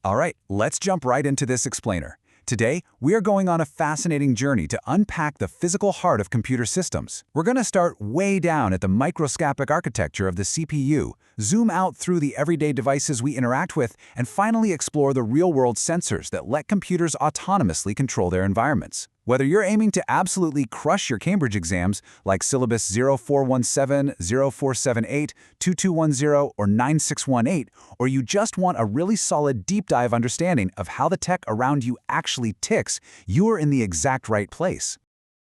All right, let's jump right into this explainer. Today, we are going on a fascinating journey to unpack the physical heart of computer systems. We're going to start way down at the microscopic architecture of the CPU, zoom out through the everyday devices we interact with, and finally explore the real-world sensors that let computers autonomously control their environments. Whether you're aiming to absolutely crush your Cambridge exams like syllabus 0417, 0478, 2210, or 9618, or you just want a really solid deep dive understanding of how the tech around you actually ticks, you are in the exact right place.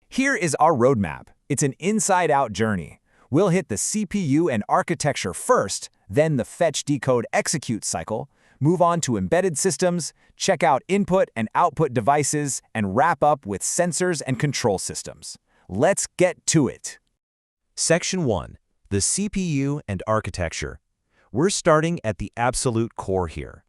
Here is our roadmap. It's an inside-out journey. We'll hit the CPU and architecture first, then the fetch, decode, execute cycle, move on to embedded systems, check out input and output devices, and wrap up with sensors and control systems. Let's get to it. Section 1. The CPU and architecture. We're starting at the absolute core here.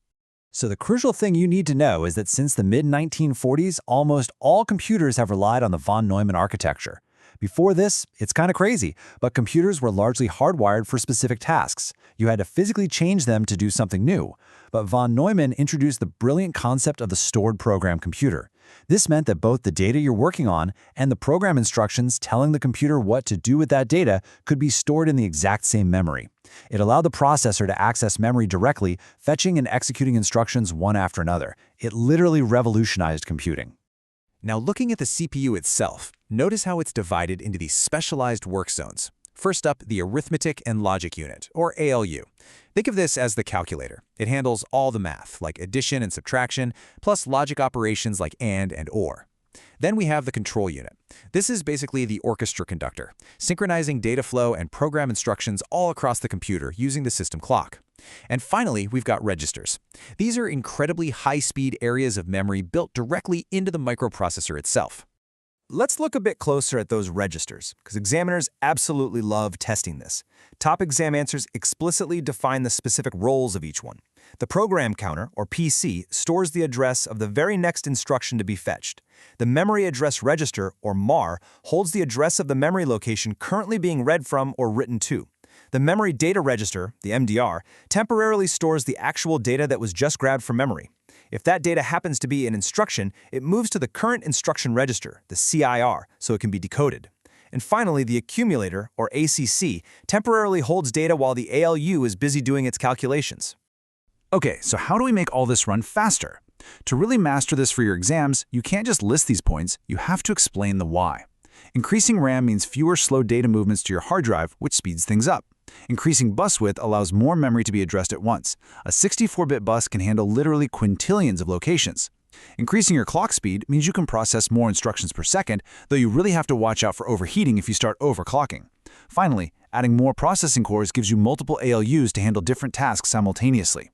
So the crucial thing you need to know is that since the mid-1940s, almost all computers have relied on the von Neumann architecture. Before this, it's kind of crazy, but computers were largely hardwired for specific tasks. You had to physically change them to do something new. But von Neumann introduced the brilliant concept of the stored program computer. This meant that both the data you're working on and the program instructions telling the computer what to do with that data could be stored in the exact same memory. It allowed the processor to access memory directly, fetching and executing instructions one after another. It literally revolutionized computing. Now looking at the CPU itself, notice how it's divided into these specialized work zones. First up, the Arithmetic and Logic Unit, or ALU. Think of this as the calculator. It handles all the math, like addition and subtraction, plus logic operations like AND and OR. Then we have the Control Unit. This is basically the orchestra conductor, synchronizing data flow and program instructions all across the computer using the system clock. And finally, we've got registers. These are incredibly high-speed areas of memory built directly into the microprocessor itself. Let's look a bit closer at those registers, because examiners absolutely love testing this. Top exam answers explicitly define the specific roles of each one. The program counter, or PC, stores the address of the very next instruction to be fetched. The memory address register, or MAR, holds the address of the memory location currently being read from or written to. The memory data register, the MDR, temporarily stores the actual data that was just grabbed from memory. If that data happens to be an instruction, it moves to the current instruction register, the CIR, so it can be decoded. And finally, the accumulator, or ACC, temporarily holds data while the ALU is busy doing its calculations. Okay, so how do we make all this run faster? To really master this for your exams, you can't just list these points, you have to explain the why. Increasing RAM means fewer slow data movements to your hard drive, which speeds things up. Increasing bus width allows more memory to be addressed at once. A 64-bit bus can handle literally quintillions of locations. Increasing your clock speed means you can process more instructions per second, though you really have to watch out for overheating if you start overclocking. Finally, adding more processing cores gives you multiple ALUs to handle different tasks simultaneously.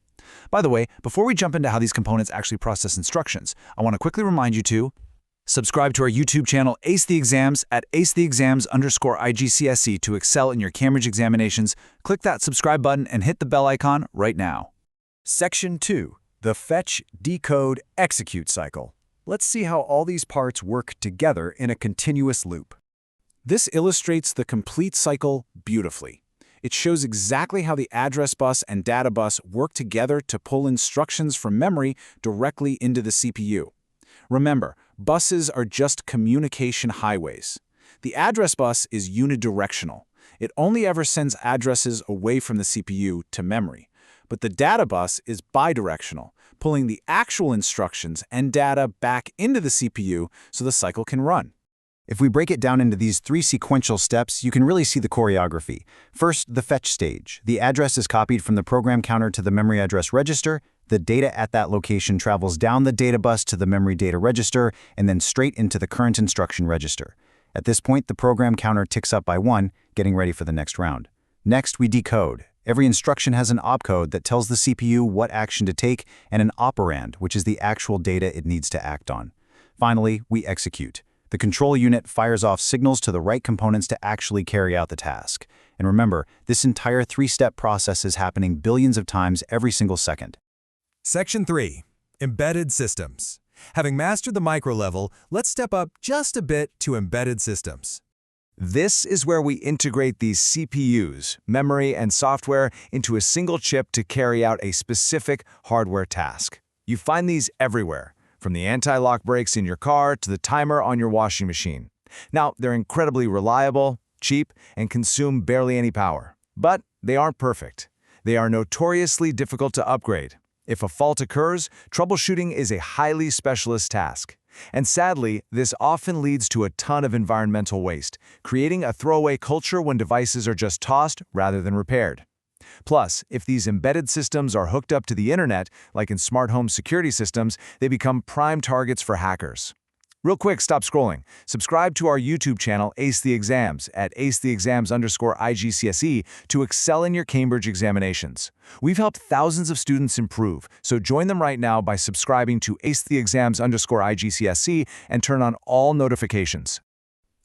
By the way, before we jump into how these components actually process instructions, I want to quickly remind you to subscribe to our YouTube channel Ace the Exams at acetheexams_IGCSE to excel in your Cambridge examinations. Click that subscribe button and hit the bell icon right now. Section 2. The fetch, decode, execute cycle. Let's see how all these parts work together in a continuous loop. This illustrates the complete cycle beautifully. It shows exactly how the address bus and data bus work together to pull instructions from memory directly into the CPU. Remember, buses are just communication highways. The address bus is unidirectional. It only ever sends addresses away from the CPU to memory. But the data bus is bidirectional, pulling the actual instructions and data back into the CPU so the cycle can run. If we break it down into these 3 sequential steps, you can really see the choreography. First, the fetch stage. The address is copied from the program counter to the memory address register. The data at that location travels down the data bus to the memory data register and then straight into the current instruction register. At this point, the program counter ticks up by 1, getting ready for the next round. Next, we decode. Every instruction has an opcode that tells the CPU what action to take and an operand, which is the actual data it needs to act on. Finally, we execute. The control unit fires off signals to the right components to actually carry out the task. And remember, this entire 3-step process is happening billions of times every single second. Section 3. Embedded Systems. Having mastered the micro level, let's step up just a bit to embedded systems. This is where we integrate these CPUs, memory and software, into a single chip to carry out a specific hardware task. You find these everywhere, from the anti-lock brakes in your car to the timer on your washing machine. Now, they're incredibly reliable, cheap, and consume barely any power. But they aren't perfect. They are notoriously difficult to upgrade. If a fault occurs, troubleshooting is a highly specialist task. And sadly, this often leads to a ton of environmental waste, creating a throwaway culture when devices are just tossed rather than repaired. Plus, if these embedded systems are hooked up to the internet, like in smart home security systems, they become prime targets for hackers. Real quick, stop scrolling. Subscribe to our YouTube channel, Ace the Exams, at acetheexams_IGCSE to excel in your Cambridge examinations. We've helped thousands of students improve, so join them right now by subscribing to acetheexams_IGCSE and turn on all notifications.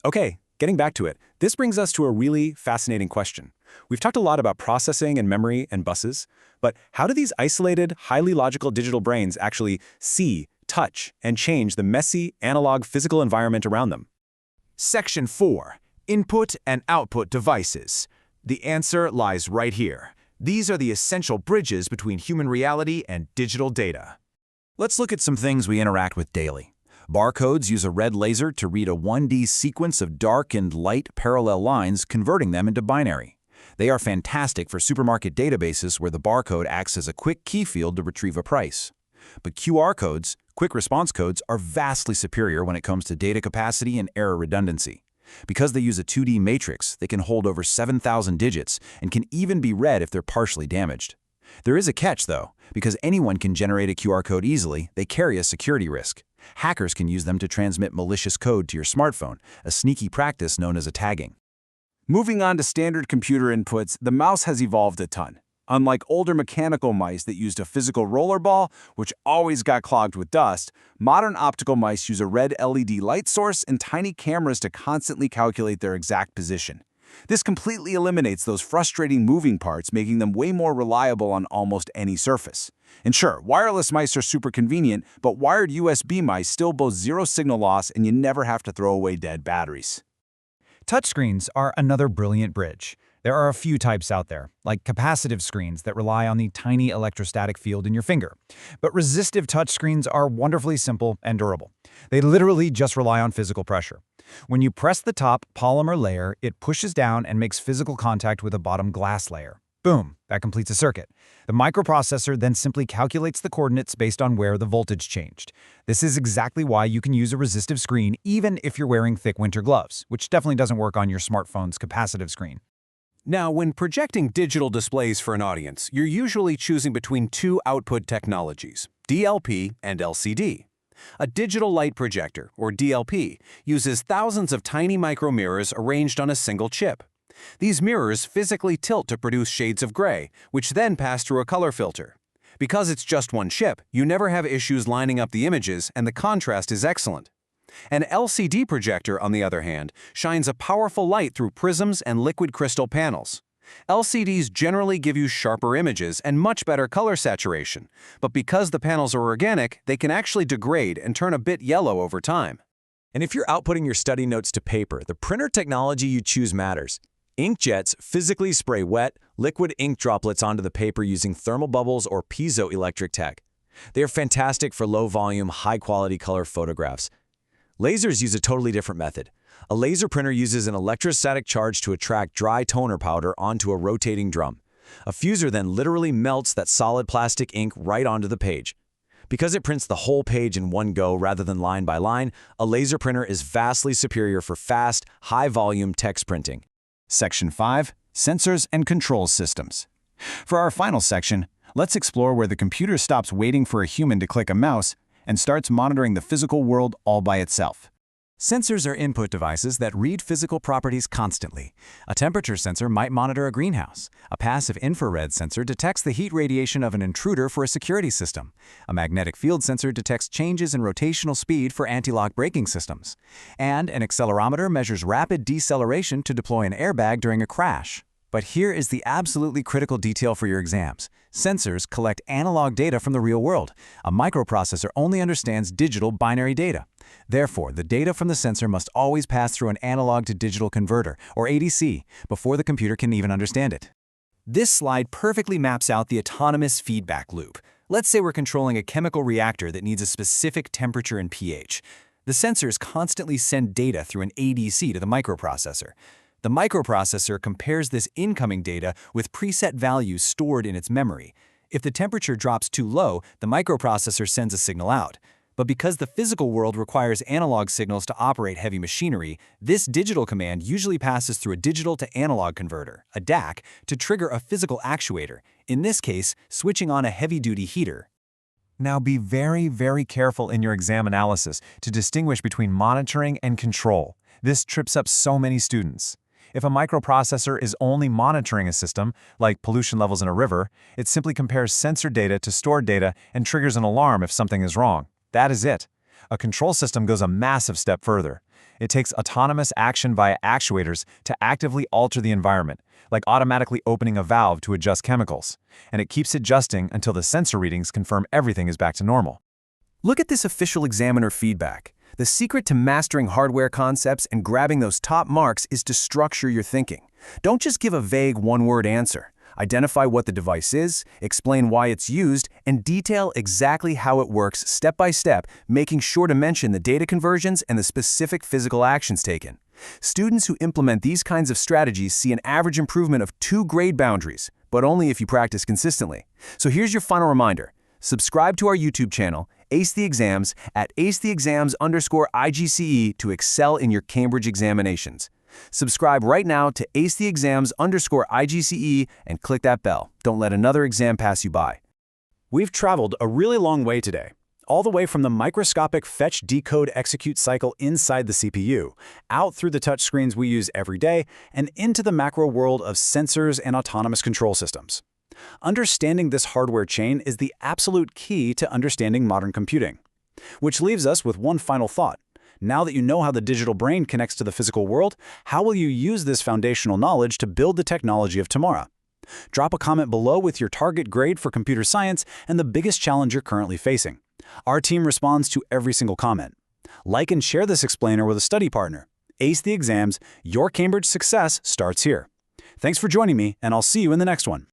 Okay, getting back to it, this brings us to a really fascinating question. We've talked a lot about processing and memory and buses, but how do these isolated, highly logical digital brains actually see, touch, and change the messy, analog physical environment around them? Section 4. Input and Output Devices. The answer lies right here. These are the essential bridges between human reality and digital data. Let's look at some things we interact with daily. Barcodes use a red laser to read a 1D sequence of dark and light parallel lines, converting them into binary. They are fantastic for supermarket databases where the barcode acts as a quick key field to retrieve a price. But QR codes, quick response codes, are vastly superior when it comes to data capacity and error redundancy. Because they use a 2D matrix, they can hold over 7,000 digits and can even be read if they're partially damaged. There is a catch, though. Because anyone can generate a QR code easily, they carry a security risk. Hackers can use them to transmit malicious code to your smartphone, a sneaky practice known as a tagging. Moving on to standard computer inputs, the mouse has evolved a ton. Unlike older mechanical mice that used a physical roller ball, which always got clogged with dust, modern optical mice use a red LED light source and tiny cameras to constantly calculate their exact position. This completely eliminates those frustrating moving parts, making them way more reliable on almost any surface. And sure, wireless mice are super convenient, but wired USB mice still boast zero signal loss and you never have to throw away dead batteries. Touchscreens are another brilliant bridge. There are a few types out there, like capacitive screens that rely on the tiny electrostatic field in your finger. But resistive touchscreens are wonderfully simple and durable. They literally just rely on physical pressure. When you press the top polymer layer, it pushes down and makes physical contact with a bottom glass layer. Boom, that completes a circuit. The microprocessor then simply calculates the coordinates based on where the voltage changed. This is exactly why you can use a resistive screen even if you're wearing thick winter gloves, which definitely doesn't work on your smartphone's capacitive screen. Now, when projecting digital displays for an audience, you're usually choosing between two output technologies, DLP and LCD. A digital light projector, or DLP, uses thousands of tiny micromirrors arranged on a single chip. These mirrors physically tilt to produce shades of gray, which then pass through a color filter. Because it's just one chip, you never have issues lining up the images, and the contrast is excellent. An LCD projector, on the other hand, shines a powerful light through prisms and liquid crystal panels. LCDs generally give you sharper images and much better color saturation, but because the panels are organic, they can actually degrade and turn a bit yellow over time. And if you're outputting your study notes to paper, the printer technology you choose matters. Inkjets physically spray wet, liquid ink droplets onto the paper using thermal bubbles or piezoelectric tech. They are fantastic for low-volume, high-quality color photographs. Lasers use a totally different method. A laser printer uses an electrostatic charge to attract dry toner powder onto a rotating drum. A fuser then literally melts that solid plastic ink right onto the page. Because it prints the whole page in one go rather than line by line, a laser printer is vastly superior for fast, high-volume text printing. Section 5. Sensors and Control Systems. For our final section, let's explore where the computer stops waiting for a human to click a mouse and starts monitoring the physical world all by itself. Sensors are input devices that read physical properties constantly. A temperature sensor might monitor a greenhouse. A passive infrared sensor detects the heat radiation of an intruder for a security system. A magnetic field sensor detects changes in rotational speed for anti-lock braking systems. And an accelerometer measures rapid deceleration to deploy an airbag during a crash. But here is the absolutely critical detail for your exams. Sensors collect analog data from the real world. A microprocessor only understands digital binary data. Therefore, the data from the sensor must always pass through an analog-to-digital converter, or ADC, before the computer can even understand it. This slide perfectly maps out the autonomous feedback loop. Let's say we're controlling a chemical reactor that needs a specific temperature and pH. The sensors constantly send data through an ADC to the microprocessor. The microprocessor compares this incoming data with preset values stored in its memory. If the temperature drops too low, the microprocessor sends a signal out. But because the physical world requires analog signals to operate heavy machinery, this digital command usually passes through a digital-to-analog converter, a DAC, to trigger a physical actuator, in this case, switching on a heavy-duty heater. Now be very, very careful in your exam analysis to distinguish between monitoring and control. This trips up so many students. If a microprocessor is only monitoring a system, like pollution levels in a river, it simply compares sensor data to stored data and triggers an alarm if something is wrong. That is it. A control system goes a massive step further. It takes autonomous action via actuators to actively alter the environment, like automatically opening a valve to adjust chemicals. And it keeps adjusting until the sensor readings confirm everything is back to normal. Look at this official examiner feedback. The secret to mastering hardware concepts and grabbing those top marks is to structure your thinking. Don't just give a vague one-word answer. Identify what the device is, explain why it's used, and detail exactly how it works step by step, making sure to mention the data conversions and the specific physical actions taken. Students who implement these kinds of strategies see an average improvement of 2 grade boundaries, but only if you practice consistently. So here's your final reminder. Subscribe to our YouTube channel, Ace the Exams, at acetheexams_IGCE to excel in your Cambridge examinations. Subscribe right now to acetheexams_IGCE and click that bell. Don't let another exam pass you by. We've traveled a really long way today, all the way from the microscopic fetch, decode, execute cycle inside the CPU, out through the touchscreens we use every day, and into the macro world of sensors and autonomous control systems. Understanding this hardware chain is the absolute key to understanding modern computing. Which leaves us with one final thought. Now that you know how the digital brain connects to the physical world, how will you use this foundational knowledge to build the technology of tomorrow? Drop a comment below with your target grade for computer science and the biggest challenge you're currently facing. Our team responds to every single comment. Like and share this explainer with a study partner. Ace the Exams, your Cambridge success starts here. Thanks for joining me, and I'll see you in the next one.